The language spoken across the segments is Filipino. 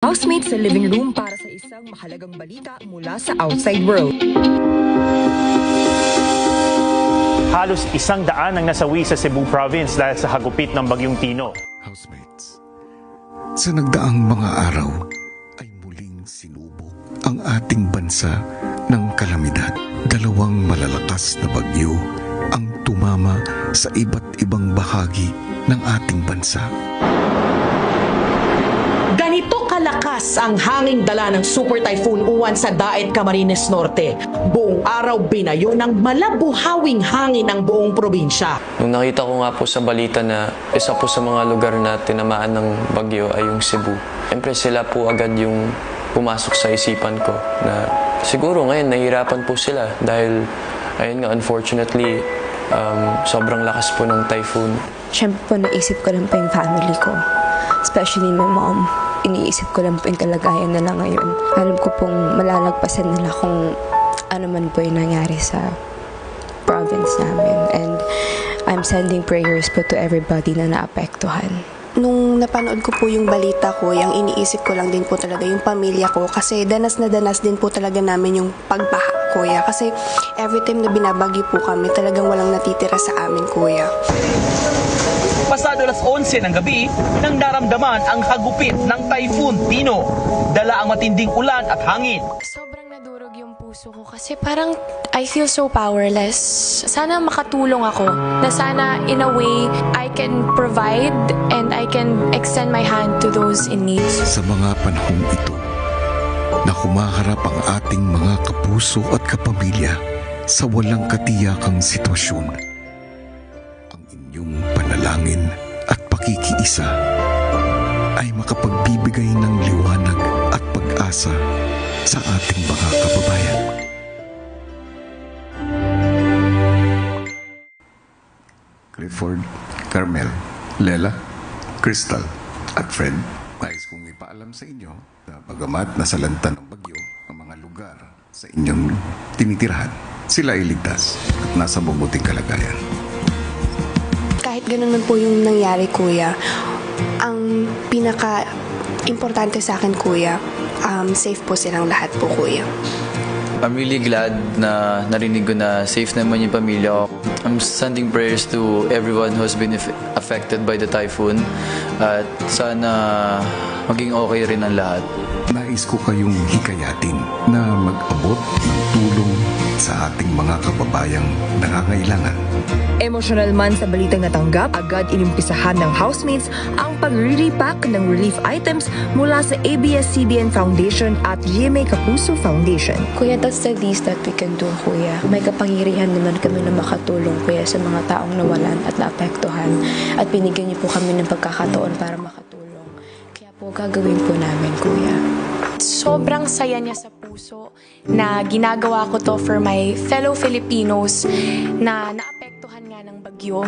Housemates sa living room para sa isang mahalagang balita mula sa outside world. Halos 100 ang nasawi sa Cebu Province dahil sa hagupit ng Bagyong Tino. Housemates, sa nagdaang mga araw ay muling sinubok ang ating bansa ng kalamidad. Dalawang malalakas na bagyo ang tumama sa iba't ibang bahagi ng ating bansa. Ganito kalakas ang hanging dala ng Super Typhoon Uwan sa Daet, Camarines Norte. Buong araw binayo ng malabuhawing hangin ang buong probinsya. Nung nakita ko nga po sa balita na isa po sa mga lugar na tinamaan ng bagyo ay yung Cebu, siyempre sila po agad yung pumasok sa isipan ko na siguro ngayon nahihirapan po sila dahil ayun nga, unfortunately, sobrang lakas po ng typhoon. Siyempre po naisip ko lang po yung family ko, especially my mom. Iniisip ko lang po yung kalagayan nila ngayon. Alam ko pong malalagpasan nila kung ano man po yung nangyari sa province namin. And I'm sending prayers po to everybody na naapektuhan. Nung napanood ko po yung balita ko, yung iniisip ko lang din po talaga yung pamilya ko kasi danas na danas din po talaga namin yung pagbaha, kuya. Kasi every time na binabagyo po kami, talagang walang natitira sa amin, kuya. Pasado alas 11 ng gabi nang naramdaman ang hagupit ng Typhoon Tino. Dala ang matinding ulan at hangin. Sobrang nadurog yung puso ko kasi parang I feel so powerless. Sana makatulong ako na sana in a way I can provide and I can extend my hand to those in need. Sa mga panahong ito na humaharap ang ating mga kapuso at kapamilya sa walang katiyakang sitwasyon, ang inyong panalangin at pakikiisa ay makapagbibigay ng liwanag at pag-asa sa ating mga kababayan. Clifford, Carmel, Lela, Crystal at Fred, nais kong ipaalam sa inyo na bagamat nasalanta ng bagyo ang mga lugar sa inyong tinitirahan, sila ay ligtas at nasa mabuting kalagayan. Kahit ganun man po yung nangyari, kuya, ang pinaka-importante sa akin, kuya, safe po silang lahat po, kuya. I'm really glad na narinig ko na safe naman yung pamilya ko. I'm sending prayers to everyone who has been affected by the typhoon at sana maging okay rin ang lahat. Nais ko kayong hikayatin na mag-abot ng tulong sa ating mga kababayang nangangailangan. Emotional man sa balitang natanggap, agad inimpisahan ng housemates ang pag-re-repack ng relief items mula sa ABS-CBN Foundation at GMA Kapuso Foundation. Kuya, that's the least that we can do, kuya. May kapangyarihan naman kami na makatulong, kuya, sa mga taong nawalan at naapektuhan. At binigyan niyo po kami ng pagkakataon para makatulong. Kaya po gagawin po namin, kuya. Sobrang saya niya sa puso na ginagawa ko to for my fellow Filipinos na naapektuhan nga ng bagyo.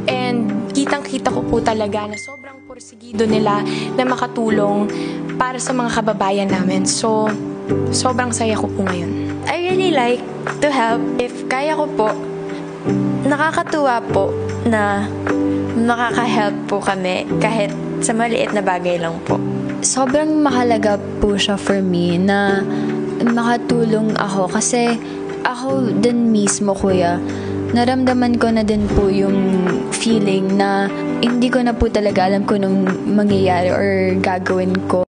And kitang-kita ko po talaga na sobrang porsigido nila na makatulong para sa mga kababayan namin. So, sobrang saya ko po ngayon. I really like to help. If kaya ko po, nakakatuwa po na makaka-help po kami kahit sa maliit na bagay lang po. Sobrang mahalaga po siya for me na makatulong ako kasi ako din mismo, kuya, naramdaman ko na din po yung feeling na hindi ko na po talaga alam kung anong mangyayari or gagawin ko.